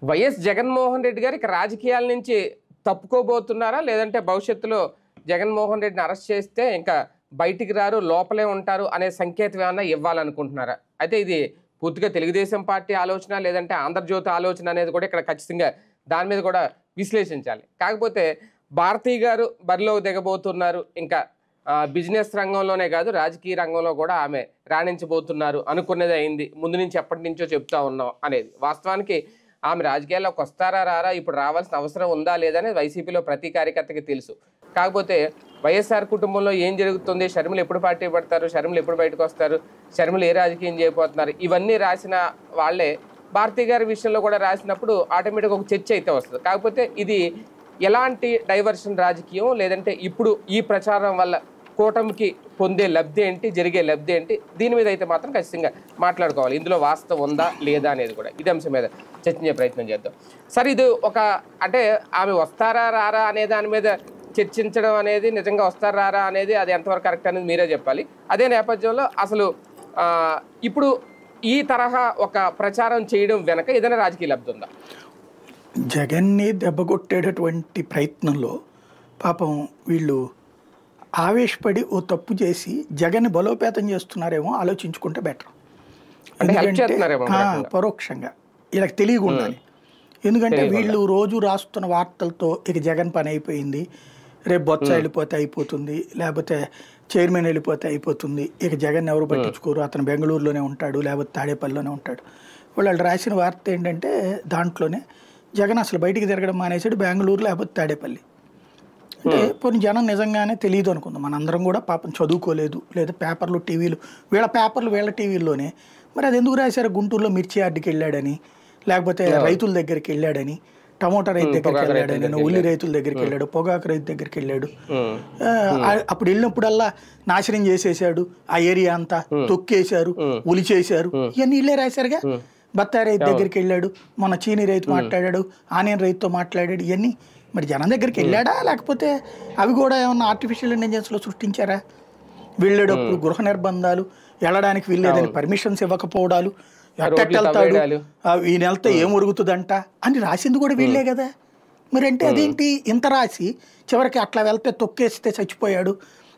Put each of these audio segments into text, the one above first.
YS Jaganmohan Reddy గారు ఇక రాజకీయాల నుంచి తప్పుకోబోతున్నారా, లేదంటే భవిష్యత్తులో జగన్మోహన్ రెడ్డిని అరెస్ట్ చేస్తే ఇంకా బయటికి రారు, లోపలే ఉంటారు అనే సంకేతం ఏమన్నా ఇవ్వాలనుకుంటున్నారా? అయితే ఇది పూర్తిగా తెలుగుదేశం పార్టీ ఆలోచన, లేదంటే ఆంధ్రజ్యోతి ఆలోచన అనేది కూడా ఇక్కడ ఖచ్చితంగా దాని మీద కూడా విశ్లేషించాలి. కాకపోతే భారతీ గారు బరిలో దిగబోతున్నారు, ఇంకా బిజినెస్ రంగంలోనే కాదు రాజకీయ రంగంలో కూడా ఆమె రాణించబోతున్నారు అనుకున్నది అయింది. ముందు నుంచి ఎప్పటి నుంచో చెప్తా ఉన్నాం అనేది. వాస్తవానికి ఆమె రాజకీయాల్లోకి వస్తారా రారా, ఇప్పుడు రావాల్సిన అవసరం ఉందా లేదా అనేది వైసీపీలో ప్రతి కార్యకర్తకి తెలుసు. కాకపోతే వైఎస్ఆర్ కుటుంబంలో ఏం జరుగుతుంది, షర్మిల ఎప్పుడు పార్టీ పడతారు, షర్మిల ఎప్పుడు బయటకు వస్తారు, షర్మిల ఏ రాజకీయం చేయబోతున్నారు, ఇవన్నీ రాసిన వాళ్ళే భారతీ గారి విషయంలో కూడా రాసినప్పుడు ఆటోమేటిక్గా ఒక చర్చ అయితే వస్తుంది. కాకపోతే ఇది ఎలాంటి డైవర్షన్ రాజకీయం, లేదంటే ఇప్పుడు ఈ ప్రచారం వల్ల కూటమికి పొందే లబ్ధి ఏంటి, జరిగే లబ్ధి ఏంటి, దీని మీద అయితే మాత్రం ఖచ్చితంగా మాట్లాడుకోవాలి. ఇందులో వాస్తవం ఉందా లేదా అనేది కూడా ఇదే అంశం మీద చర్చించే ప్రయత్నం చేద్దాం. సరే, ఇది ఒక అంటే ఆమె వస్తారా రారా అనే దాని మీద చర్చించడం అనేది, నిజంగా వస్తారా రారా అనేది అది ఎంతవరకు కరెక్ట్ అనేది మీరే చెప్పాలి. అదే నేపథ్యంలో అసలు ఇప్పుడు ఈ తరహా ఒక ప్రచారం చేయడం వెనక ఏదైనా రాజకీయ లబ్ధి ఉందా? జగన్ని దెబ్బకొట్టేటటువంటి ప్రయత్నంలో పాపం వీళ్ళు ఆవేశపడి ఓ తప్పు చేసి జగన్ని బలోపేతం చేస్తున్నారేమో ఆలోచించుకుంటే బెటర్. ఎందుకంటే పరోక్షంగా వీళ్ళకి తెలియగా ఉండాలి. ఎందుకంటే వీళ్ళు రోజు రాస్తున్న వార్తలతో ఇక జగన్ పని అయిపోయింది, రేపు బొత్స వెళ్ళిపోతే అయిపోతుంది, లేకపోతే చైర్మన్ వెళ్ళిపోతే అయిపోతుంది, ఇక జగన్ ఎవరు పట్టించుకోరు, అతను బెంగళూరులోనే ఉంటాడు లేకపోతే తాడేపల్లిలోనే ఉంటాడు. వాళ్ళు రాసిన వార్త ఏంటంటే దాంట్లోనే జగన్ అసలు బయటికి తిరగడం మానేసాడు, బెంగళూరు లేకపోతే తాడేపల్లి. అంటే కొన్ని జనం నిజంగానే తెలియదు అనుకుందాం. మనందరం కూడా పాపం చదువుకోలేదు, లేదా పేపర్లు టీవీలు, వీళ్ళ పేపర్లు వీళ్ళ టీవీల్లోనే. మరి అది ఎందుకు రాశారు? గుంటూరులో మిర్చి యార్డుకి వెళ్ళాడని, లేకపోతే రైతుల దగ్గరికి వెళ్ళాడని, టమోటా రైతు దగ్గరికి వెళ్ళాడని, ఉల్లి రైతుల దగ్గరికి వెళ్ళాడు, పొగాకు రైతు దగ్గరికి వెళ్ళాడు. అప్పుడు వెళ్ళినప్పుడల్లా నాశనం చేసేసాడు, ఆ ఏరియా అంతా తొక్కేశారు, ఉలి చేశారు, ఇవన్నీ ఇల్లే రాశారుగా. బత్తాయి రైతు దగ్గరికి వెళ్ళాడు, మొన్న చీనీ రైతు మాట్లాడాడు, ఆనియన్ రైతుతో మాట్లాడాడు, ఇవన్నీ మరి జనం దగ్గరికి వెళ్ళాడా, లేకపోతే అవి కూడా ఏమన్నా ఆర్టిఫిషియల్ ఇంటెలిజెన్స్లో సృష్టించారా? వెళ్ళేటప్పుడు గృహ నిర్బంధాలు, వెళ్ళడానికి వీల్లేదని పర్మిషన్స్ ఇవ్వకపోవడాలు, ఎట్టెళ్తాడు, ఈ నెలతో ఏం ఉరుగుతుందంట అని రాసింది కూడా వీళ్ళే కదా. మరి అంటే అదేంటి ఇంత రాసి చివరికి అట్లా వెళ్తే తొక్కేస్తే చచ్చిపోయాడు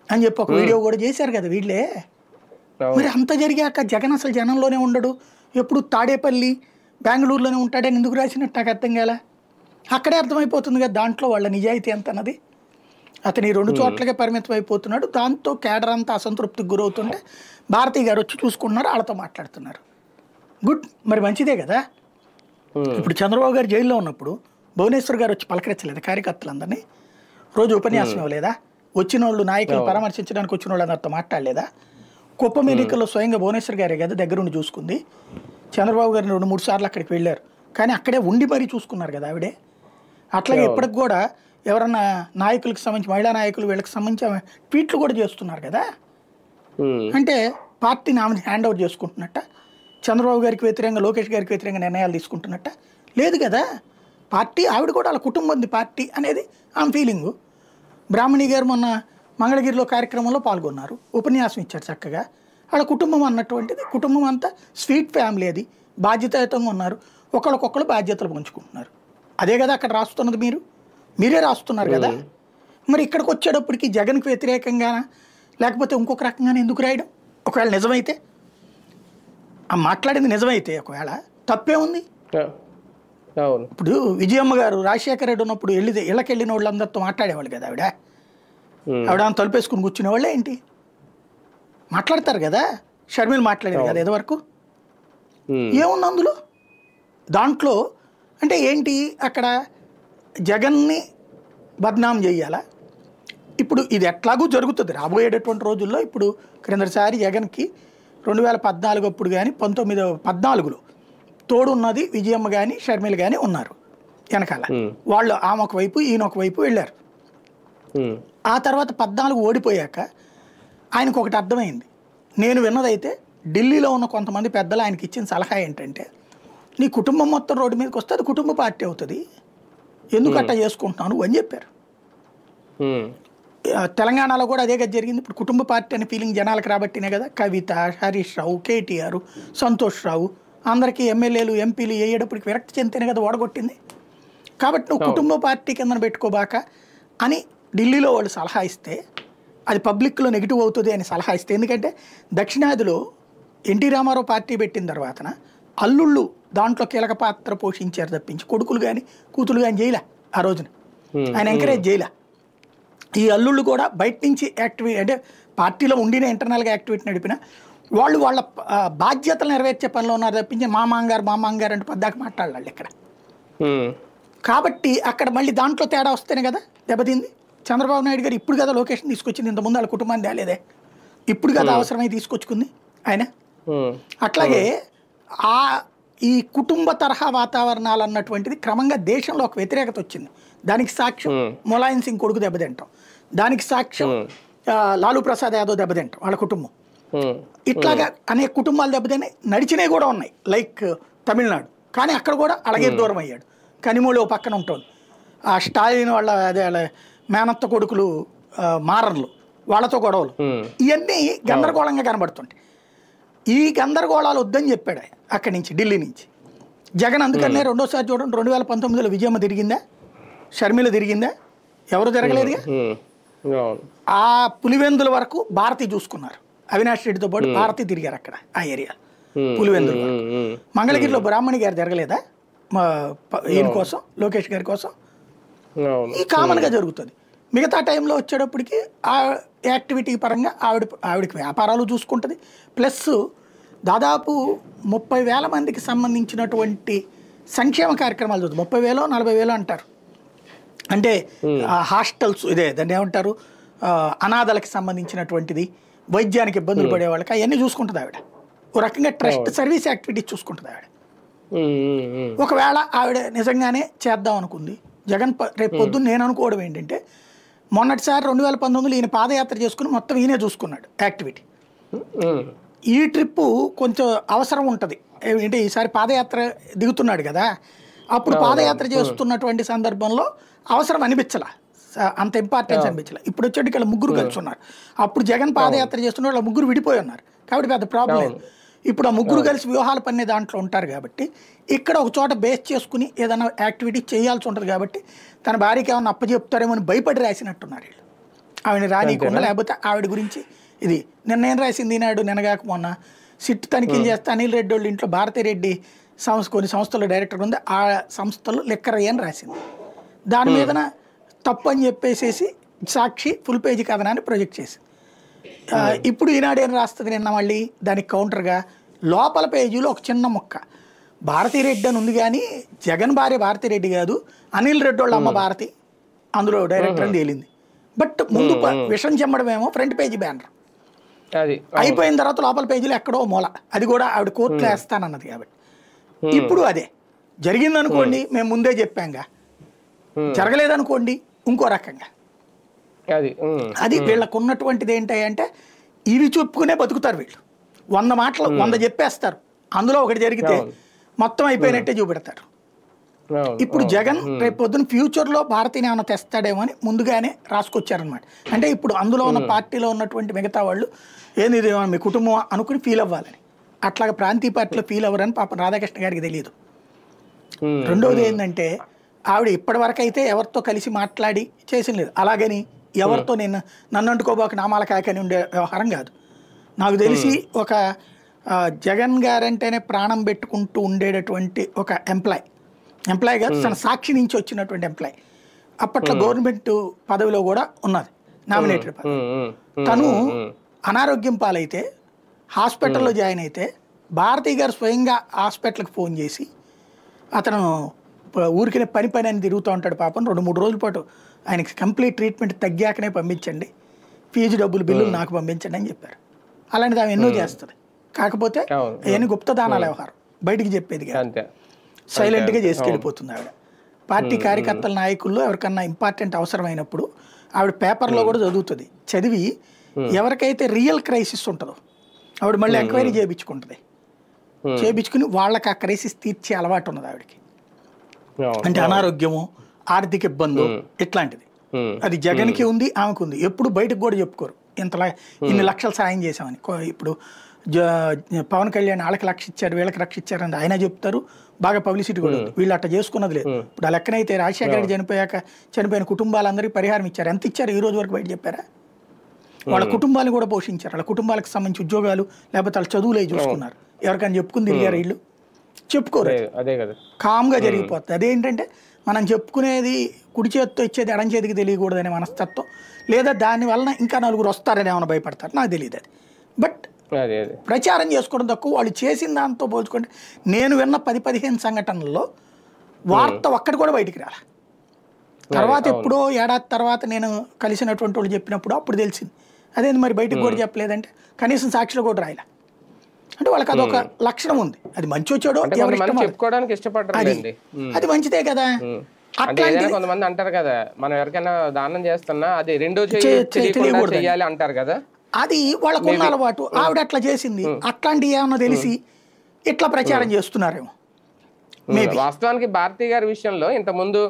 అని చెప్పి ఒక వీడియో కూడా చేశారు కదా వీళ్ళే. మరి అంత జరిగాక జగన్ అసలు జనంలోనే ఉండడు, ఎప్పుడు తాడేపల్లి బెంగళూరులోనే ఉంటాడని ఎందుకు రాసినట్టు నాకు అర్థం కాలే. అక్కడే అర్థమైపోతుంది కదా దాంట్లో వాళ్ళ నిజాయితీ ఎంత అన్నది. అతని 2 చోట్లకే పరిమితం అయిపోతున్నాడు. దాంతో కేడర్ అంతా అసంతృప్తికి గురవుతుంటే భారతీ గారు వచ్చి చూసుకుంటున్నారు, వాళ్ళతో మాట్లాడుతున్నారు. గుడ్, మరి మంచిదే కదా. ఇప్పుడు చంద్రబాబు గారు జైల్లో ఉన్నప్పుడు భువనేశ్వర్ గారు వచ్చి పలకరించలేదు కార్యకర్తలందరినీ? రోజు ఉపన్యాసం ఇవ్వలేదా? వచ్చిన వాళ్ళు నాయకులు పరామర్శించడానికి వచ్చిన వాళ్ళు అందరితో మాట్లాడలేదా? కుప్పం ఎన్నికల్లో స్వయంగా భువనేశ్వర్ గారే కదా దగ్గరుండి చూసుకుంది. చంద్రబాబు గారిని 2-3 సార్లు అక్కడికి వెళ్ళారు, కానీ అక్కడే ఉండి మరీ చూసుకున్నారు కదా ఆవిడే. అట్లాగే ఇప్పటికి కూడా ఎవరన్నా నాయకులకు సంబంధించి, మహిళా నాయకులు వీళ్ళకి సంబంధించి ట్వీట్లు కూడా చేస్తున్నారు కదా. అంటే పార్టీని ఆమె హ్యాండ్ ఓవర్ చేసుకుంటున్నట్ట, చంద్రబాబు గారికి వ్యతిరేకంగా లోకేష్ గారికి వ్యతిరేకంగా నిర్ణయాలు తీసుకుంటున్నట్ట లేదు కదా. పార్టీ ఆవిడ కూడా వాళ్ళ కుటుంబంది పార్టీ అనేది ఆమె ఫీలింగు. బ్రాహ్మణి గారు మొన్న మంగళగిరిలో కార్యక్రమంలో పాల్గొన్నారు, ఉపన్యాసం ఇచ్చారు చక్కగా. వాళ్ళ కుటుంబం అన్నటువంటిది, కుటుంబం అంతా స్వీట్ ఫ్యామిలీ, అది బాధ్యతాయుతంగా ఉన్నారు, ఒకళ్ళకొకళ్ళు బాధ్యతలు పంచుకుంటున్నారు. అదే కదా అక్కడ రాస్తున్నది, మీరే రాస్తున్నారు కదా. మరి ఇక్కడికి వచ్చేటప్పటికి జగన్కి వ్యతిరేకంగా లేకపోతే ఇంకొక రకంగానే ఎందుకు రాయడం? ఒకవేళ నిజమైతే, ఆ మాట్లాడింది నిజమైతే ఒకవేళ తప్పే ఉంది. ఇప్పుడు విజయమ్మ గారు రాజశేఖర రెడ్డి ఉన్నప్పుడు ఇళ్ళకి వెళ్ళిన వాళ్ళందరితో మాట్లాడేవాళ్ళు కదా ఆవిడ తలుపేసుకుని కూర్చునే వాళ్ళే ఏంటి? మాట్లాడతారు కదా. షర్మిల మాట్లాడేది కదా ఇదివరకు. ఏముంది అందులో? దాంట్లో అంటే ఏంటి, అక్కడ జగన్ని బద్నాం చేయాలా? ఇప్పుడు ఇది ఎట్లాగూ జరుగుతుంది రాబోయేటటువంటి రోజుల్లో. ఇప్పుడు క్రిందసారి జగన్కి 2014 అప్పుడు కానీ 14లో తోడున్నది విజయమ్మ కానీ షర్మిల కానీ ఉన్నారు వెనకాల. వాళ్ళు ఆమె ఒకవైపు ఈయన ఒకవైపు వెళ్ళారు. ఆ తర్వాత 14 ఓడిపోయాక ఆయనకు ఒకటి అర్థమైంది. నేను విన్నదైతే ఢిల్లీలో ఉన్న కొంతమంది పెద్దలు ఆయనకి ఇచ్చిన సలహా ఏంటంటే, నీ కుటుంబం మొత్తం రోడ్డు మీదకి వస్తే అది కుటుంబ పార్టీ అవుతుంది, ఎందుకు అట్టా చేసుకుంటున్నాను అని చెప్పారు. తెలంగాణలో కూడా అదే కదా జరిగింది. ఇప్పుడు కుటుంబ పార్టీ అనే ఫీలింగ్ జనాలకు రాబట్టినే కదా కవిత, హరీష్ రావు, కేటీఆర్, సంతోష్ రావు అందరికీ ఎమ్మెల్యేలు ఎంపీలు వేయేటప్పటికి విరక్తి చెందితేనే కదా ఓడగొట్టింది. కాబట్టి నువ్వు కుటుంబ పార్టీ కింద పెట్టుకోబాక అని ఢిల్లీలో వాళ్ళు సలహా ఇస్తే అది పబ్లిక్లో నెగిటివ్ అవుతుంది అని సలహా ఇస్తే, ఎందుకంటే దక్షిణాదిలో ఎన్టీ రామారావు పార్టీ పెట్టిన తర్వాతన అల్లుళ్ళు దాంట్లో కీలక పాత్ర పోషించారు తప్పించి కొడుకులు కానీ కూతురు కానీ చేయలే ఆ రోజున. ఆయన ఎంకరేజ్ చేయలే. ఈ అల్లుళ్ళు కూడా బయట నుంచి యాక్టివిటీ అంటే పార్టీలో ఉండిన ఇంటర్నల్గా యాక్టివిటీ నడిపిన వాళ్ళు వాళ్ళ బాధ్యతలు నెరవేర్చే పనిలో ఉన్నారు తప్పించి మామాంగారు అంటే పద్దాక మాట్లాడాలి ఇక్కడ. కాబట్టి అక్కడ మళ్ళీ దాంట్లో తేడా వస్తేనే కదా దెబ్బతింది. చంద్రబాబు నాయుడు గారు ఇప్పుడు కదా లొకేషన్ తీసుకొచ్చింది, ఇంతకుముందు వాళ్ళ కుటుంబాన్ని తేలేదే, ఇప్పుడు కదా అవసరమై తీసుకొచ్చుకుంది ఆయన. అట్లాగే ఈ కుటుంబ తరహా వాతావరణాలు అన్నటువంటిది క్రమంగా దేశంలో ఒక వ్యతిరేకత వచ్చింది. దానికి సాక్ష్యం ములాయం సింగ్ కొడుకు దెబ్బతింటాం, దానికి సాక్ష్యం లాలూ ప్రసాద్ యాదవ్ దెబ్బతింటాం వాళ్ళ కుటుంబం. ఇట్లాగా అనేక కుటుంబాలు దెబ్బతిని నడిచినవి కూడా ఉన్నాయి, లైక్ తమిళనాడు. కానీ అక్కడ కూడా అలాగే దూరం అయ్యాడు. కనిమూలి ఓ పక్కన ఉంటుంది, ఆ స్టాలిన్ వాళ్ళ అదే వాళ్ళ మేనత్త కొడుకులు మారన్లు, వాళ్ళతో గొడవలు, ఇవన్నీ గందరగోళంగా కనబడుతుంటాయి. ఈ గందరగోళాలు వద్దని చెప్పాడు ఆయన అక్కడి నుంచి, ఢిల్లీ నుంచి. జగన్ అందుకనే రెండోసారి చూడండి 2019లో విజయమ్మ తిరిగిందా, షర్మిల తిరిగిందా, ఎవరు తిరగలేదుగా. ఆ పులివెందుల వరకు భారతి చూసుకున్నారు, అవినాష్ రెడ్డితో పాటు భారతి తిరిగారు అక్కడ ఆ ఏరియా పులివెందుల వరకు. మంగళగిరిలో బ్రాహ్మణి గారు తిరగలేదా ఈయన కోసం, లోకేష్ గారి కోసం. ఈ కామన్గా జరుగుతుంది. మిగతా టైంలో వచ్చేటప్పటికి ఆ యాక్టివిటీ పరంగా ఆవిడకి వ్యాపారాలు చూసుకుంటుంది. ప్లస్ దాదాపు 30,000 మందికి సంబంధించినటువంటి సంక్షేమ కార్యక్రమాలు చూస్తుంది. 30,000 40,000 అంటారు, అంటే హాస్టల్స్, ఇదే దాన్ని ఏమంటారు, అనాథలకి సంబంధించినటువంటిది, వైద్యానికి ఇబ్బందులు పడే వాళ్ళకి అవన్నీ చూసుకుంటుంది ఆవిడ. ఓ రకంగా ట్రస్ట్ సర్వీస్ యాక్టివిటీస్ చూసుకుంటుంది ఆవిడ. ఒకవేళ ఆవిడ నిజంగానే చేద్దాం అనుకుంది, జగన్ రేపు పొద్దున్న నేను అనుకోవడం ఏంటంటే, మొన్నటిసారి 2019లో ఈయన పాదయాత్ర చేసుకుని మొత్తం ఈయనే చూసుకున్నాడు యాక్టివిటీ. ఈ ట్రిప్పు కొంచెం అవసరం ఉంటుంది ఏంటంటే, ఈసారి పాదయాత్ర దిగుతున్నాడు కదా, అప్పుడు పాదయాత్ర చేస్తున్నటువంటి సందర్భంలో అవసరం అనిపించలా, అంత ఇంపార్టెన్స్ అనిపించలే. ఇప్పుడు వచ్చేటికి ఇలా ముగ్గురు కలిసి ఉన్నారు. అప్పుడు జగన్ పాదయాత్ర చేస్తున్న వాళ్ళు ముగ్గురు విడిపోయి ఉన్నారు కాబట్టి పెద్ద ప్రాబ్లం లేదు. ఇప్పుడు ఆ ముగ్గురు కలిసి వ్యూహాలు పన్నే దాంట్లో ఉంటారు కాబట్టి ఇక్కడ ఒక చోట బేస్ చేసుకుని ఏదైనా యాక్టివిటీ చేయాల్సి ఉంటుంది కాబట్టి తన భార్యకి ఏమన్నా అప్పచెప్తారేమో అని భయపడి రాసినట్టున్నారు వీళ్ళు, ఆవిడ రానికుండా. లేకపోతే ఆవిడ గురించి ఇది నిన్న రాసింది ఈనాడు, నిన్నగాక మొన్న సిట్ తనిఖీలు చేస్తే అనిల్ రెడ్డి వాళ్ళ ఇంట్లో భారతిరెడ్డి కొన్ని సంస్థల డైరెక్టర్ ఉంది, ఆ సంస్థలు లెక్కరయ్య అని రాసింది. దాని మీదన తప్పు అని చెప్పేసేసి సాక్షి ఫుల్ పేజీ కథనాన్ని ప్రొజెక్ట్ చేసింది. ఇప్పుడు ఈనాడు ఏం రాస్తుంది నిన్న మళ్ళీ దానికి కౌంటర్గా లోపల పేజీలో ఒక చిన్న ముక్క, భారతిరెడ్డి అని ఉంది కానీ జగన్ భార్య భారతిరెడ్డి కాదు, అనిల్ రెడ్డి వాళ్ళ అమ్మ భారతి అందులో డైరెక్టర్ అని తేలింది. బట్ ముందు విషం చెమ్మడమేమో ఫ్రంట్ పేజీ బ్యానర్, అయిపోయిన తర్వాత లోపల పేజీలో ఎక్కడో మూల, అది కూడా ఆవిడ కోర్టులో వేస్తానన్నది. కాబట్టి ఇప్పుడు అదే జరిగిందనుకోండి, మేము ముందే చెప్పాంగా, జరగలేదనుకోండి ఇంకో రకంగా. అది వీళ్ళకు ఉన్నటువంటిది ఏంటంటే, ఇవి చెప్పుకునే బతుకుతారు వీళ్ళు. 100 మాటలు 100 చెప్పేస్తారు, అందులో ఒకటి జరిగితే మొత్తం అయిపోయినట్టే చూపెడతారు. ఇప్పుడు జగన్ రేపు పొద్దున ఫ్యూచర్లో భారతీని ఏమైనా తెస్తాడేమో అని ముందుగానే రాసుకొచ్చారనమాట. అంటే ఇప్పుడు అందులో ఉన్న పార్టీలో ఉన్నటువంటి మిగతా వాళ్ళు ఏంది ఇది మీ కుటుంబం అనుకుని ఫీల్ అవ్వాలని, అట్లాగా ప్రాంతీయ పార్టీలో ఫీల్ అవ్వరని పాపం రాధాకృష్ణ గారికి తెలియదు. రెండవది ఏంటంటే, ఆవిడ ఇప్పటివరకు అయితే ఎవరితో కలిసి మాట్లాడి చేసిన లేదు. అలాగని ఎవరితో నన్ను అంటుకోబోక నామాల కాకని ఉండే వ్యవహారం కాదు. నాకు తెలిసి ఒక జగన్ గారంటేనే ప్రాణం పెట్టుకుంటూ ఉండేటటువంటి ఒక ఎంప్లాయ్ కాదు, తన సాక్షి నుంచి వచ్చినటువంటి ఎంప్లాయ్, అప్పట్లో గవర్నమెంట్ పదవిలో కూడా ఉన్నది, నామినేటెడ్ పదవి. తను అనారోగ్యం పాలైతే హాస్పిటల్లో జాయిన్ అయితే భారతి గారు స్వయంగా హాస్పిటల్కి ఫోన్ చేసి, అతను ఊరికనే పని అని తిరుగుతూ ఉంటాడు పాపం, 2-3 రోజుల పాటు ఆయనకి కంప్లీట్ ట్రీట్మెంట్ తగ్గాకనే పంపించండి, ఫీజు బిల్లులు నాకు పంపించండి అని చెప్పారు. అలాంటిది ఆమె ఎన్నో చేస్తుంది. కాకపోతే అవన్నీ గుప్తదానాల వ్యవహారం, బయటికి చెప్పేది కాదు, సైలెంట్గా చేసుకెళ్ళిపోతుంది ఆవిడ. పార్టీ కార్యకర్తల నాయకుల్లో ఎవరికన్నా ఇంపార్టెంట్ అవసరమైనప్పుడు ఆవిడ పేపర్లో కూడా చదువుతుంది, చదివి ఎవరికైతే రియల్ క్రైసిస్ ఉంటుందో ఆవిడ మళ్ళీ ఎంక్వైరీ చేయించుకుంటుంది, చేయించుకుని వాళ్ళకి ఆ క్రైసిస్ తీర్చే అలవాటు ఉన్నది ఆవిడకి. అంటే అనారోగ్యము, ఆర్థిక ఇబ్బందు, ఇట్లాంటిది అది జగన్కి ఉంది, ఆమెకు ఉంది. ఎప్పుడు బయటకు కూడా చెప్పుకోరు ఇంతలా ఇన్ని లక్షలు సాయం చేశామని. ఇప్పుడు పవన్ కళ్యాణ్ వాళ్ళకి లక్ష ఇచ్చారు వీళ్ళకి లక్ష ఇచ్చారని ఆయన చెప్తారు, బాగా పబ్లిసిటీ కూడా ఉంది. వీళ్ళు అట్లా చేసుకున్నది లేదు. ఇప్పుడు ఆ లెక్కనైతే రాజశేఖర రెడ్డి చనిపోయిన కుటుంబాలందరికీ పరిహారం ఇచ్చారు. ఎంత ఇచ్చారు ఈ రోజు వరకు బయట చెప్పారా? వాళ్ళ కుటుంబాలు కూడా పోషించారు. వాళ్ళ కుటుంబాలకు సంబంధించి ఉద్యోగాలు లేకపోతే వాళ్ళ చదువులు అవి చూసుకున్నారు. ఎవరికైనా చెప్పుకుని తిరిగారు వీళ్ళు? చెప్పుకోరు. కామ్గా జరిగిపోతుంది. అదేంటంటే మనం చెప్పుకునేది కుడి చేతితో ఇచ్చేది ఎడం చేతికి తెలియకూడదనే మనస్తత్వం, లేదా దాని వలన ఇంకా నలుగురు వస్తారని ఏమైనా భయపడతారు, నాకు తెలియదు అది. బట్ ప్రచారం చేసుకోవడం తక్కువ. వాళ్ళు చేసిన దాంతో పోల్చుకుంటే నేను విన్న 10-15 సంఘటనల్లో వార్త ఒక్కటి కూడా బయటికి రాలే. తర్వాత ఎప్పుడో ఏడాది తర్వాత నేను కలిసినటువంటి వాళ్ళు చెప్పినప్పుడు అప్పుడు తెలిసింది. అదేంటి మరి బయటకు కూడా చెప్పలేదంటే కనీసం సాక్షిలో కూడా రాయలే. అంటే వాళ్ళకి అదొక లక్షణం ఉంది. అది మంచి వచ్చాడో చెప్పుకోవడానికి ఇష్టపడరు, అది మంచిదే కదా. కొంతమంది అంటారు కదా, మనం ఎవరికైనా దానం చేస్తున్నా అది రెండో చేయాలి అంటారు కదా. అది వాళ్ళకు ఉన్న అలవాటు. ఆవిడ అట్లా చేసింది. అట్లాంటివి ఏమన్నా తెలిసి ఇట్లా ప్రచారం చేస్తున్నారేమో. వాస్తవానికి భారతి గారి విషయంలో ఇంతకుముందు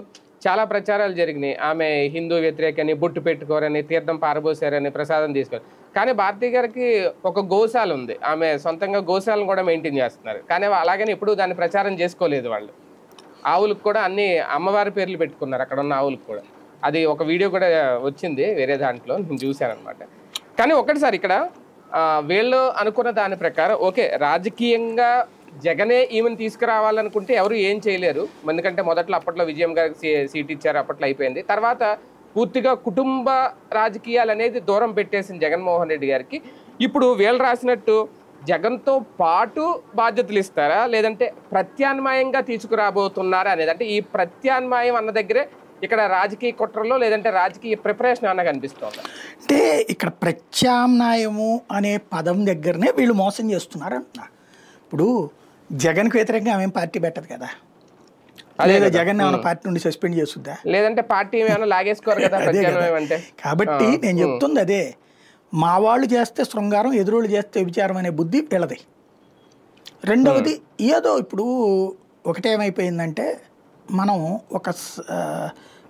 చాలా ప్రచారాలు జరిగినాయి. ఆమె హిందూ వ్యతిరేకని, బొట్టు పెట్టుకోరని, తీర్థం పారబోసారని, ప్రసాదం తీసుకోరు. కానీ భారతి గారికి ఒక గోశాల ఉంది. ఆమె సొంతంగా గోశాలను కూడా మెయింటైన్ చేస్తున్నారు. కానీ అలాగని ఇప్పుడు దాన్ని ప్రచారం చేసుకోలేదు. వాళ్ళు ఆవులకు కూడా అన్ని అమ్మవారి పేర్లు పెట్టుకున్నారు అక్కడ ఉన్న ఆవులకు కూడా. అది ఒక వీడియో కూడా వచ్చింది వేరే దాంట్లో, నేను చూశాను అనమాట. కానీ ఒకటిసారి ఇక్కడ వీళ్ళు అనుకున్న దాని ప్రకారం ఓకే, రాజకీయంగా జగనే ఈమెను తీసుకురావాలనుకుంటే ఎవరు ఏం చేయలేరు. ఎందుకంటే మొదట్లో అప్పట్లో విజయం గారికి సీట్ ఇచ్చారు, అప్పట్లో అయిపోయింది. తర్వాత పూర్తిగా కుటుంబ రాజకీయాలు అనేది దూరం పెట్టేసింది జగన్మోహన్ రెడ్డి గారికి. ఇప్పుడు వీళ్ళు రాసినట్టు జగన్తో పాటు బాధ్యతలు ఇస్తారా, లేదంటే ప్రత్యామ్నాయంగా తీసుకురాబోతున్నారా అనేది. అంటే ఈ ప్రత్యామ్నాయం అన్న దగ్గరే ఇక్కడ రాజకీయ కుట్రలో లేదంటే రాజకీయ ప్రిపరేషన్ అన్న కనిపిస్తుంది. అంటే ఇక్కడ ప్రత్యామ్నాయము అనే పదం దగ్గరనే వీళ్ళు మోసం చేస్తున్నారు అంటున్నా. ఇప్పుడు జగన్కి వ్యతిరేకంగా ఆమె పార్టీ పెట్టదు కదా, లేదా జగన్ ఏమైనా పార్టీ నుండి సస్పెండ్ చేస్తుందా, లేదంటే పార్టీ ఏమైనా లాగేసుకోరు కదా. కాబట్టి నేను చెప్తుంది అదే, మా వాళ్ళు చేస్తే శృంగారం, ఎదురోళ్ళు చేస్తే విచారం అనే బుద్ధి వీళ్ళది. రెండవది ఏదో ఇప్పుడు ఒకటేమైపోయిందంటే మనం ఒక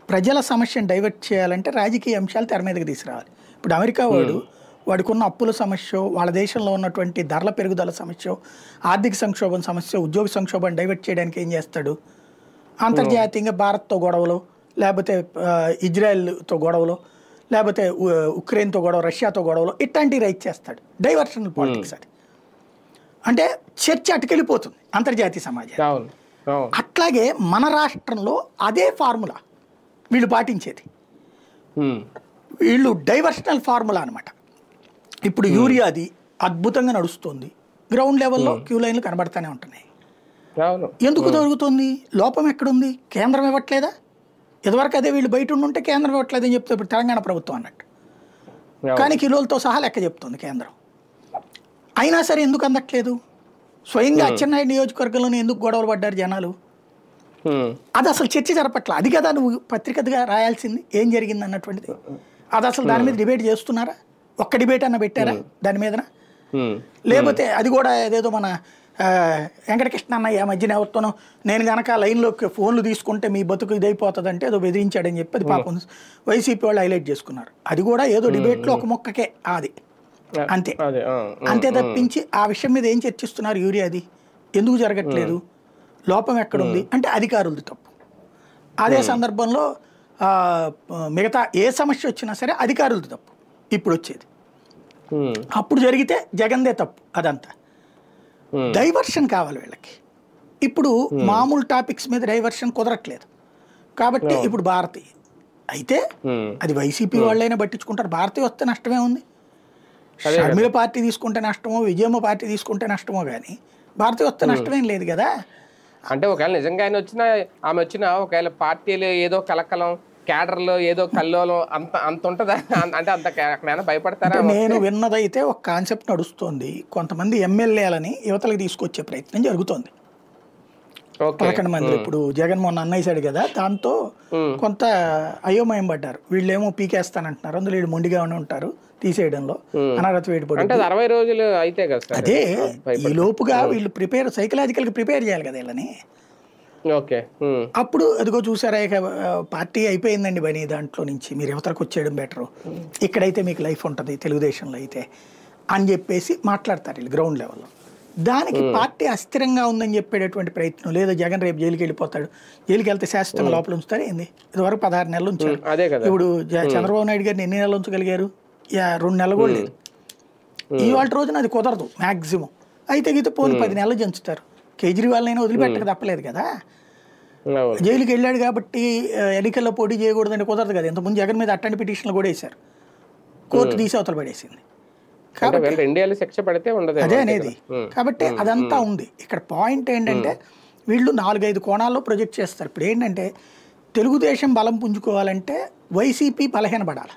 ప్రజల సమస్యను డైవర్ట్ చేయాలంటే రాజకీయ అంశాలు తెర మీదకి తీసుకురావాలి. ఇప్పుడు అమెరికా వాడికి ఉన్న అప్పుల సమస్య, వాళ్ళ దేశంలో ఉన్నటువంటి ధరల పెరుగుదల సమస్య, ఆర్థిక సంక్షోభం సమస్య, ఉద్యోగ సంక్షోభాన్ని డైవర్ట్ చేయడానికి ఏం చేస్తాడు? అంతర్జాతీయంగా భారత్తో గొడవలు, లేకపోతే ఇజ్రాయెల్తో గొడవలు, లేకపోతే ఉక్రెయిన్తో గొడవ, రష్యాతో గొడవలు, ఇట్లాంటివి రైట్ చేస్తాడు. డైవర్షనల్ పాలిటిక్స్ అది. అంటే చర్చ అటుకెళ్ళిపోతుంది అంతర్జాతీయ సమాజం. అట్లాగే మన రాష్ట్రంలో అదే ఫార్ములా వీళ్ళు పాటించేది. వీళ్ళు డైవర్షనల్ ఫార్ములా అనమాట. ఇప్పుడు యూరియాది అద్భుతంగా నడుస్తుంది, గ్రౌండ్ లెవెల్లో క్యూ లైన్లు కనబడతానే ఉంటున్నాయి. ఎందుకు జరుగుతుంది? లోపం ఎక్కడుంది? కేంద్రం ఇవ్వట్లేదా? ఇదివరకు అదే వీళ్ళు బయట ఉంటే కేంద్రం ఇవ్వట్లేదని చెప్తే ఇప్పుడు తెలంగాణ ప్రభుత్వం అన్నట్టు. కానీ కిలోలతో సహా లెక్క చెప్తుంది కేంద్రం. అయినా సరే ఎందుకు అందట్లేదు? స్వయంగా అచ్చెన్నాయుడు నియోజకవర్గంలోనే ఎందుకు గొడవలు పడ్డారు జనాలు? అది అసలు చర్చ జరపట్ల. అది కదా నువ్వు పత్రికగా రాయాల్సింది, ఏం జరిగింది అన్నటువంటిది. అది అసలు దాని మీద డిబేట్ చేస్తున్నారా? ఒక్క డిబేట్ అన్న పెట్టారా దాని మీదన? లేకపోతే అది కూడా ఏదేదో మన వెంకటకృష్ణ అన్నయ్య మధ్యన ఎవరితోనో నేను కనుక లైన్లోకి ఫోన్లు తీసుకుంటే మీ బతుకు ఇదైపోతుంది అంటే ఏదో బెదిరించాడని చెప్పి అది పాపం వైసీపీ వాళ్ళు హైలైట్ చేసుకున్నారు. అది కూడా ఏదో డిబేట్లో ఒక మొక్కకే అది అంతే. అంతే తప్పించి ఆ విషయం మీద ఏం చర్చిస్తున్నారు? యూరియాది ఎందుకు జరగట్లేదు, లోపం ఎక్కడుంది అంటే అధికారులది తప్పు. అదే సందర్భంలో మిగతా ఏ సమస్య వచ్చినా సరే అధికారులది తప్పు. ఇప్పుడు వచ్చేది అప్పుడు జరిగితే జగన్దే తప్పు. అదంతా డైవర్షన్ కావాలి వీళ్ళకి. ఇప్పుడు మామూలు టాపిక్స్ మీద డైవర్షన్ కుదరట్లేదు కాబట్టి ఇప్పుడు భారతి అయితే అది వైసీపీ వాళ్ళైనా పట్టించుకుంటారు. భారతి వస్తే నష్టమే ఉంది. షర్మిల పార్టీ తీసుకుంటే నష్టమో, విజయమ్మ పార్టీ తీసుకుంటే నష్టమో, కానీ భారతి వస్తే నష్టమేం లేదు కదా. అంటే ఒకవేళ నిజంగా ఆయన వచ్చినా ఆమె వచ్చినా ఒకవేళ పార్టీలు ఏదో కలకలం, క్యాడర్లో ఏదో కల్లోలం అంత ఉంటుందా? అంటే అంత భయపడతారా? నేను విన్నదైతే ఒక కాన్సెప్ట్ నడుస్తుంది. కొంతమంది ఎమ్మెల్యేలని యువతలకు తీసుకొచ్చే ప్రయత్నం జరుగుతోంది. 11 మంది ఇప్పుడు జగన్మోహన్ అన్నయ్యాడు కదా, దాంతో కొంత అయోమయం పడ్డారు. వీళ్ళేమో పీకేస్తానంటున్నారు, అందులో వీళ్ళు మొండిగా ఉంటారు తీసేయడంలో, అనర్హత వేడిపడి. అంటే 60 రోజులు అయితే కదా. అదే ఈ లోపుగా వీళ్ళు సైకలాజికల్ గా ప్రిపేర్ చేయాలి కదా వీళ్ళని. అప్పుడు అదిగో చూసారా, ఇక పార్టీ అయిపోయిందండి బని, దాంట్లో నుంచి మీరు యువతరకు వచ్చేయడం బెటరు, ఇక్కడైతే మీకు లైఫ్ ఉంటుంది తెలుగుదేశంలో అయితే అని చెప్పేసి మాట్లాడతారు వీళ్ళు గ్రౌండ్ లెవెల్లో. దానికి పార్టీ అస్థిరంగా ఉందని చెప్పేటటువంటి ప్రయత్నం, లేదా జగన్ రేపు జైలుకి వెళ్ళిపోతాడు, జైలుకి వెళ్తే శాశ్వతంగా లోపల ఉంచుతారు ఏంది, ఇదివరకు 16 నెలలు ఉంచారు. ఇప్పుడు చంద్రబాబు నాయుడు గారిని ఎన్ని నెలలు ఉంచగలిగారు? 2 నెలలు కూడా లేదు. ఇవాళ రోజున అది కుదరదు మ్యాక్సిమం. అయితే గీత పోనీ 10 నెలలు జంచుతారు. కేజ్రీవాల్నైనా వదిలిపెట్టక తప్పలేదు కదా. జైలుకి వెళ్ళాడు కాబట్టి ఎన్నికల్లో పోటీ చేయకూడదని కుదరదు కదా. ఇంతకుముందు జగన్ మీద అట్టండి పిటిషన్లు కూడా వేశారు, కోర్టు తీసి అవతల పడేసింది. అదే అనేది. కాబట్టి అదంతా ఉంది. ఇక్కడ పాయింట్ ఏంటంటే వీళ్ళు 4-5 కోణాల్లో ప్రొజెక్ట్ చేస్తారు. ఇప్పుడు ఏంటంటే తెలుగుదేశం బలం పుంజుకోవాలంటే వైసీపీ బలహీనపడాలి,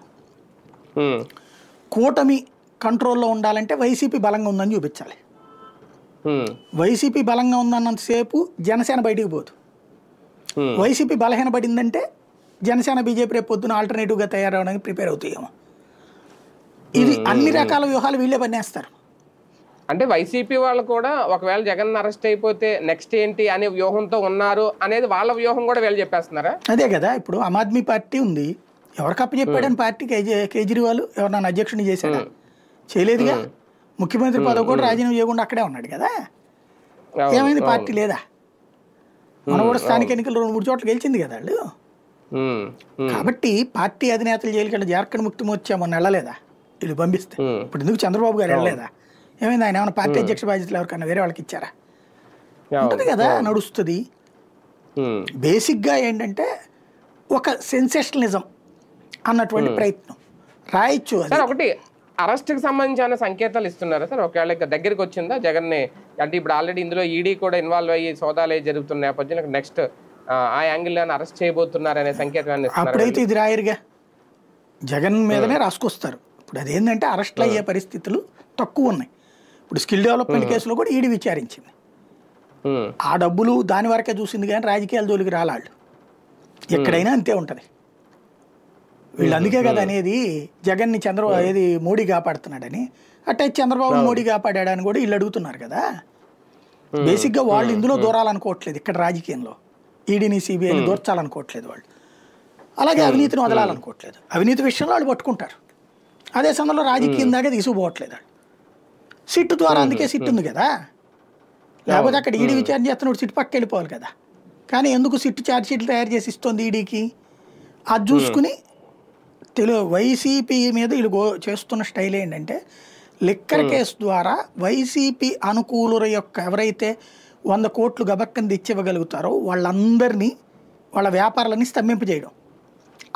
కూటమి కంట్రోల్లో ఉండాలంటే వైసీపీ బలంగా ఉందని చూపించాలి. వైసీపీ బలంగా ఉందన్నంతసేపు జనసేన బయటికి పోదు. వైసీపీ బలహీనపడిందంటే జనసేన బీజేపీ రేపు పొద్దున ఆల్టర్నేటివ్గా తయారవడానికి ప్రిపేర్ అవుతాయేమో. ఇది అన్ని రకాల వ్యూహాలు వీళ్ళే పనిచేస్తారు. అంటే వైసీపీ వాళ్ళు కూడా ఒకవేళ జగన్ అరెస్ట్ అయిపోతే నెక్స్ట్ ఏంటి అనే వ్యూహంతో ఉన్నారు అనేది వాళ్ళ వ్యూహం కూడా వీళ్ళు చెప్పేస్తున్నారా? అదే కదా. ఇప్పుడు ఆమ్ ఆద్మీ పార్టీ ఉంది, ఎవరికి అప్పచెప్పాడని పార్టీ కేజ్రీవాల్ ఎవరన్నా అధ్యక్షుని చేశాడా? చేయలేదుగా. ముఖ్యమంత్రి పదవి కూడా రాజీనామా చేయకుండా అక్కడే ఉన్నాడు కదా. ఏమైంది? పార్టీ లేదా? మనం కూడా స్థానిక ఎన్నికలు 2-3 చోట్ల గెలిచింది కదా వాళ్ళు. కాబట్టి పార్టీ అధినేతలు జైలుకి వెళ్ళి జార్ఖండ్ ముక్తి మోర్చా మొన్న వెళ్ళలేదా వీళ్ళు పంపిస్తే? ఇప్పుడు ఎందుకు చంద్రబాబు గారు వెళ్ళలేదా? ఏమైంది? ఆయన ఏమైనా పార్టీ అధ్యక్ష బాధ్యతలు ఎవరికన్నా వేరే వాళ్ళకి ఇచ్చారా? ఉంటుంది కదా, నడుస్తుంది. బేసిక్గా ఏంటంటే ఒక సెన్సేషనలిజం అన్నటువంటి ప్రయత్నం రాయొచ్చు. ఒకటి అరెస్ట్కి సంబంధించిన సంకేతాలు ఇస్తున్నారా సార్? ఒకవేళ దగ్గరికి వచ్చిందా జగన్ని? అంటే ఇప్పుడు ఆల్రెడీ ఇందులో ఈడీ కూడా ఇన్వాల్వ్ అయ్యి సోదాలు జరుగుతున్న నేపథ్యంలో నెక్స్ట్ ఆ యాంగిల్ అరెస్ట్ చేయబోతున్నారనే సంకేతం. అప్పుడైతే ఇది రాయరుగా, జగన్ మీదనే రాసుకొస్తారు. ఇప్పుడు అదేంటంటే అరెస్ట్లు అయ్యే పరిస్థితులు తక్కువ ఉన్నాయి. ఇప్పుడు స్కిల్ డెవలప్మెంట్ కేసులో కూడా ఈడీ విచారించింది. ఆ డబ్బులు దాని వరకే చూసింది కానీ రాజకీయాల జోలికి రాలాళ్ళు. ఎక్కడైనా అంతే ఉంటుంది. వీళ్ళు అందుకే కదా అనేది జగన్ని ఏది మోడీ కాపాడుతున్నాడని. అట్టే చంద్రబాబు మోడీ కాపాడాడని కూడా వీళ్ళు అడుగుతున్నారు కదా. బేసిక్గా వాళ్ళు ఇందులో దూరాలనుకోవట్లేదు. ఇక్కడ రాజకీయంలో ఈడీని సిబిఐని దూర్చాలనుకోవట్లేదు వాళ్ళు. అలాగే అవినీతిని వదలాలనుకోవట్లేదు. అవినీతి విషయంలో వాళ్ళు పట్టుకుంటారు. అదే సమయంలో రాజకీయం దాకా తీసుకుపోవట్లేదు వాళ్ళు. సిట్టు ద్వారా, అందుకే సిట్టు ఉంది కదా. లేకపోతే అక్కడ ఈడీ విచారణ చేస్తున్నప్పుడు సిట్టు పక్క వెళ్ళిపోవాలి కదా. కానీ ఎందుకు సిట్టు ఛార్జ్ షీట్లు తయారు చేసి ఇస్తుంది ఈడీకి? అది చూసుకుని వైసీపీ మీద వీళ్ళు చేస్తున్న స్టైల్ ఏంటంటే లిక్కర్ కేసు ద్వారా వైసీపీ అనుకూలుల యొక్క ఎవరైతే 100 కోట్లు గబక్కని తెచ్చివ్వగలుగుతారో వాళ్ళందరినీ, వాళ్ళ వ్యాపారాలని స్తంభింపజేయడం,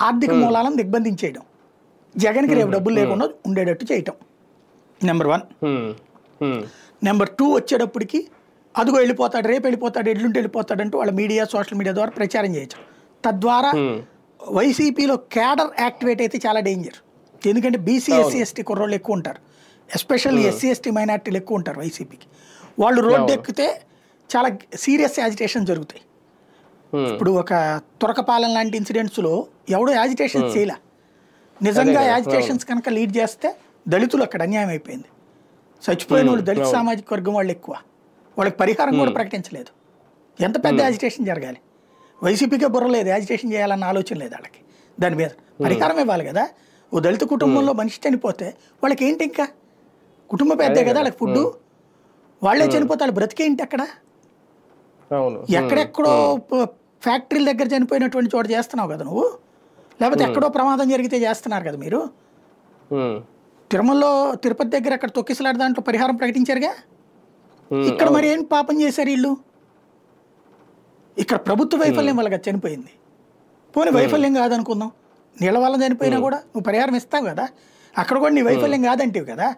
ఆర్థిక మూలాలను దిగ్బంధించేయడం, జగన్కి రేపు డబ్బులు లేకుండా ఉండేటట్టు చేయటం నెంబర్ 1. నెంబర్ 2 వచ్చేటప్పటికి అదిగో వెళ్ళిపోతాడు, రేపు వెళ్ళిపోతాడు, ఎడ్లుంటే వెళ్ళిపోతాడంటూ వాళ్ళ మీడియా, సోషల్ మీడియా ద్వారా ప్రచారం చేయొచ్చు. తద్వారా వైసీపీలో క్యాడర్ యాక్టివేట్ అయితే చాలా డేంజర్. ఎందుకంటే బీసీ, ఎస్సీ, ఎస్టీ కుర్రోళ్ళు ఎక్కువ ఉంటారు. ఎస్పెషల్లీ ఎస్సీ, ఎస్టీ మైనార్టీలు ఎక్కువ ఉంటారు వైసీపీకి. వాళ్ళు రోడ్డు ఎక్కితే చాలా సీరియస్ యాజిటేషన్ జరుగుతాయి. ఇప్పుడు ఒక తురకపాలెం లాంటి ఇన్సిడెంట్స్లో ఎవడో యాజిటేషన్స్ చేయలే. నిజంగా యాజిటేషన్స్ కనుక లీడ్ చేస్తే దళితులు అక్కడ అన్యాయం అయిపోయింది. చచ్చిపోయిన వాళ్ళు దళిత సామాజిక వర్గం వాళ్ళు ఎక్కువ. వాళ్ళకి పరిహారం కూడా ప్రకటించలేదు. ఎంత పెద్ద యాజిటేషన్ జరగాలి? వైసీపీకే బుర్ర లేదు, యాజిటేషన్ చేయాలన్న ఆలోచన లేదు వాళ్ళకి. దాని మీద పరిహారం ఇవ్వాలి కదా. ఓ దళిత కుటుంబంలో మనిషి చనిపోతే వాళ్ళకి ఏంటి, ఇంకా కుటుంబ పెద్దే కదా, వాళ్ళకి ఫుడ్, వాళ్ళే చనిపోతే వాళ్ళు బ్రతికేంటి అక్కడ? ఎక్కడెక్కడో ఫ్యాక్టరీల దగ్గర చనిపోయినటువంటి చోట చేస్తున్నావు కదా నువ్వు, లేకపోతే ఎక్కడో ప్రమాదం జరిగితే చేస్తున్నారు కదా మీరు. తిరుపతి దగ్గర అక్కడ తొక్కిసలాట దాంట్లో పరిహారం ప్రకటించారుగా. ఇక్కడ మరి ఏం పాపం చేశారు వీళ్ళు? ఇక్కడ ప్రభుత్వ వైఫల్యం వల్ల కదా చనిపోయింది. పోనీ వైఫల్యం కాదనుకుందాం, నీళ్ళ వల్ల చనిపోయినా కూడా నువ్వు పరిహారం ఇస్తావు కదా. అక్కడ కూడా నీ వైఫల్యం కాదంటివి కదా,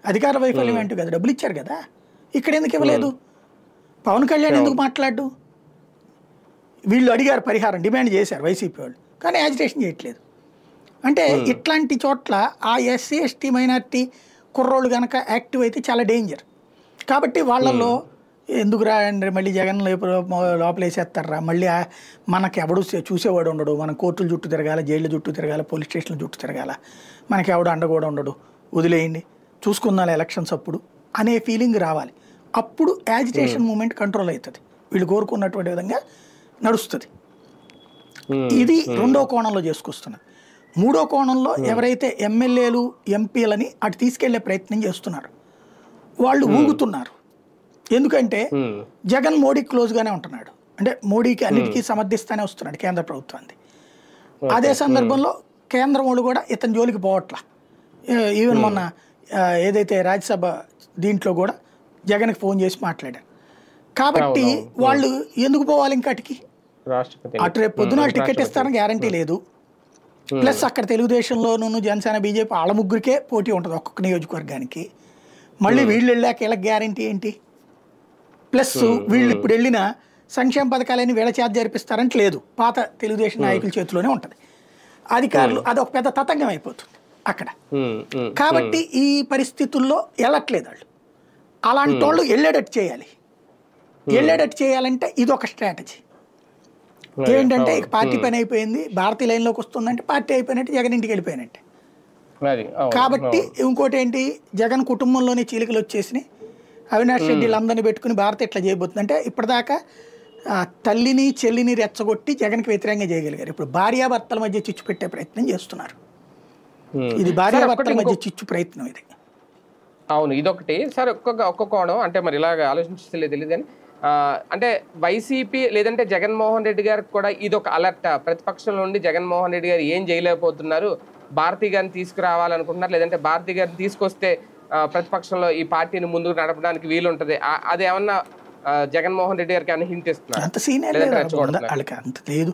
అధికార వైఫల్యం అంటివి కదా, డబ్బులు ఇచ్చారు కదా. ఇక్కడ ఎందుకు ఇవ్వలేదు? పవన్ కళ్యాణ్ ఎందుకు మాట్లాడు? వీళ్ళు అడిగారు పరిహారం, డిమాండ్ చేశారు వైసీపీ వాళ్ళు, కానీ యాజిటేషన్ చేయట్లేదు. అంటే ఇట్లాంటి చోట్ల ఆ ఎస్సీ, ఎస్టీ, మైనార్టీ కుర్రోళ్ళు కనుక యాక్టివ్ అయితే చాలా డేంజర్. కాబట్టి వాళ్ళల్లో ఎందుకు రా మళ్ళీ జగన్ లోపలేసేస్తారా, మళ్ళీ మనకి ఎవడు చూసేవాడు ఉండడు, మనం కోర్టుల చుట్టూ తిరగాల, జైళ్ళ చుట్టూ తిరగాల, పోలీస్ స్టేషన్ల చుట్టూ తిరగాల, మనకి ఎవడు అండ కూడా ఉండడు, వదిలేయండి చూసుకుందాం ఎలక్షన్స్ అప్పుడు అనే ఫీలింగ్ రావాలి. అప్పుడు యాజిటేషన్ మూమెంట్ కంట్రోల్ అవుతుంది, వీళ్ళు కోరుకున్నటువంటి విధంగా నడుస్తుంది. ఇది రెండో కోణంలో చేసుకొస్తున్నది. మూడో కోణంలో ఎవరైతే ఎమ్మెల్యేలు ఎంపీలని అటు తీసుకెళ్లే ప్రయత్నం చేస్తున్నారు వాళ్ళు ఊగుతున్నారు. ఎందుకంటే జగన్ మోడీ క్లోజ్గానే ఉంటున్నాడు, అంటే మోడీకి అన్నిటికీ సమర్థిస్తానే వస్తున్నాడు కేంద్ర ప్రభుత్వాన్ని. అదే సందర్భంలో కేంద్రం వాళ్ళు కూడా ఇతని జోలికి పోవట్లా. ఈవెన్ మొన్న ఏదైతే రాజ్యసభ దీంట్లో కూడా జగన్కి ఫోన్ చేసి మాట్లాడారు. కాబట్టి వాళ్ళు ఎందుకు పోవాలి ఇంకా అటుకి? అటు రేపు పొద్దున టికెట్ ఇస్తారని గ్యారంటీ లేదు. ప్లస్ అక్కడ తెలుగుదేశంలోనూ జనసేన బీజేపీ వాళ్ళ ముగ్గురికే పోటీ ఉంటుంది ఒక్కొక్క నియోజకవర్గానికి. మళ్ళీ వీళ్ళు వెళ్ళాక వీళ్ళకి గ్యారంటీ ఏంటి? ప్లస్ వీళ్ళు ఇప్పుడు వెళ్ళిన సంక్షేమ పథకాలని వీళ్ళ చేత జరిపిస్తారంటే లేదు, పాత తెలుగుదేశం నాయకుల చేతిలోనే ఉంటుంది అధికారులు. అది ఒక పెద్ద తతంగం అయిపోతుంది అక్కడ. కాబట్టి ఈ పరిస్థితుల్లో వెళ్ళట్లేదు వాళ్ళు. అలాంటి వాళ్ళు వెళ్ళేటట్టు చేయాలి. వెళ్ళేటట్టు చేయాలంటే ఇది ఒక స్ట్రాటజీ. ఏంటంటే ఇక పార్టీ పని అయిపోయింది, భారతీయ లైన్లోకి వస్తుందంటే పార్టీ అయిపోయినట్టు, జగన్ ఇంటికి వెళ్ళిపోయినట్టే. కాబట్టి ఇంకోటి ఏంటి, జగన్ కుటుంబంలోనే చీలికలు వచ్చేసినాయి. అవినాష్ రెడ్డి వీళ్ళందరినీ పెట్టుకుని భారత ఇట్లా చేయబోతుంది అంటే ఇప్పటిదాకా తల్లిని చెల్లిని రెచ్చగొట్టి జగన్కి వ్యతిరేకంగా చేయగలిగారు. ఇప్పుడు భార్యాభర్తల మధ్య చిచ్చు పెట్టే ప్రయత్నం చేస్తున్నారు. ఇది భార్యాభర్తల మధ్య చిచ్చు ప్రయత్నం ఇది. అవును, ఇదొకటి సార్. ఒక్కొక్క కోణం అంటే మరి ఇలాగ ఆలోచించలేదు తెలియదు కానీ అంటే వైసీపీ లేదంటే జగన్మోహన్ రెడ్డి గారికి కూడా ఇదొక అలర్ట్. ప్రతిపక్షంలో నుండి జగన్మోహన్ రెడ్డి గారు ఏం చేయలేకపోతున్నారు, భారతీ గారిని తీసుకురావాలనుకుంటున్నారు, లేదంటే భారతీ గారిని తీసుకొస్తే ప్రతిపక్షంలో ఈ పార్టీని ముందుకు నడపడానికి వీలుంటది. అది ఏమన్నా జగన్మోహన్ రెడ్డి గారికి ఏమైనా హింట్ ఇస్తున్నారు? అంత సీనియర్ వాళ్ళకి అంత లేదు.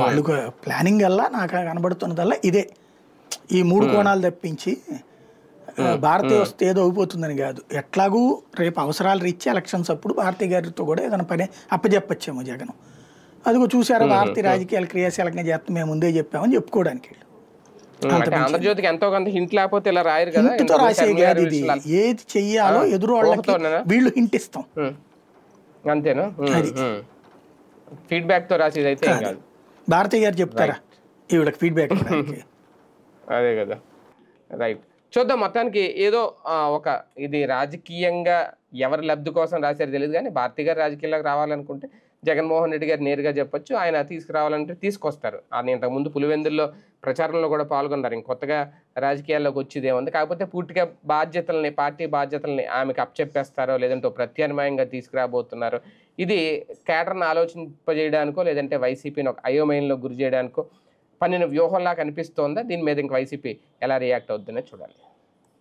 వాళ్ళు ప్లానింగ్ వల్ల నాకు కనబడుతున్నదల్లా ఇదే. ఈ మూడు కోణాలు తప్పించి భారతీయ వస్తే ఏదో అయిపోతుందని కాదు. ఎట్లాగూ రేపు అవసరాలు రీచ్ ఎలక్షన్స్ అప్పుడు భారతీయ గారితో కూడా ఏదైనా పని అప్పచెప్పచ్చేమో జగన్. అదిగో చూసారా భారతీయ రాజకీయాలు క్రియాశీలకంగా చేస్తాం, మేము ముందే చెప్పామని చెప్పుకోవడానికి. ఆంధ్రజ్యోతికి ఎంతో కొంత హింట్ లేకపోతే ఇలా రాయరు కదా. హింట్తో రాసే కాదు ఇది. ఏది చెయ్యాలో ఎదురు వాళ్ళకి వీళ్ళు హింట్ ఇస్తాం అంతేనా? ఫీడ్బ్యాక్ తో రాసేది అయితే కాదు. భారతీయ గారు చెప్తారా ఈవిడకి ఫీడ్బ్యాక్? అదే కదా, రైట్. చూద్దాం. మొత్తానికి ఏదో ఒక ఇది రాజకీయంగా ఎవరి లబ్ధి కోసం రాశారు తెలియదు కానీ భారతీ గారు రాజకీయాల్లోకి రావాలనుకుంటే జగన్మోహన్ రెడ్డి గారు నేరుగా చెప్పొచ్చు, ఆయన తీసుకురావాలంటే తీసుకొస్తారు. ఆయన ఇంతకుముందు పులివెందుల్లో ప్రచారంలో కూడా పాల్గొన్నారు. ఇంకొత్తగా రాజకీయాల్లోకి వచ్చేదేముంది. కాకపోతే పూర్తిగా బాధ్యతల్ని, పార్టీ బాధ్యతల్ని ఆమెకు అప్పచెప్పేస్తారో లేదంటే ప్రత్యామ్నాయంగా తీసుకురాబోతున్నారో, ఇది కేటర్ను ఆలోచింపజేయడానికో లేదంటే వైసీపీని ఒక అయోమయంలో గురి చేయడానికో పన్నిన వ్యూహంలా కనిపిస్తోందా? దీని మీద ఇంక వైసీపీ ఎలా రియాక్ట్ అవుతుందనే చూడాలి.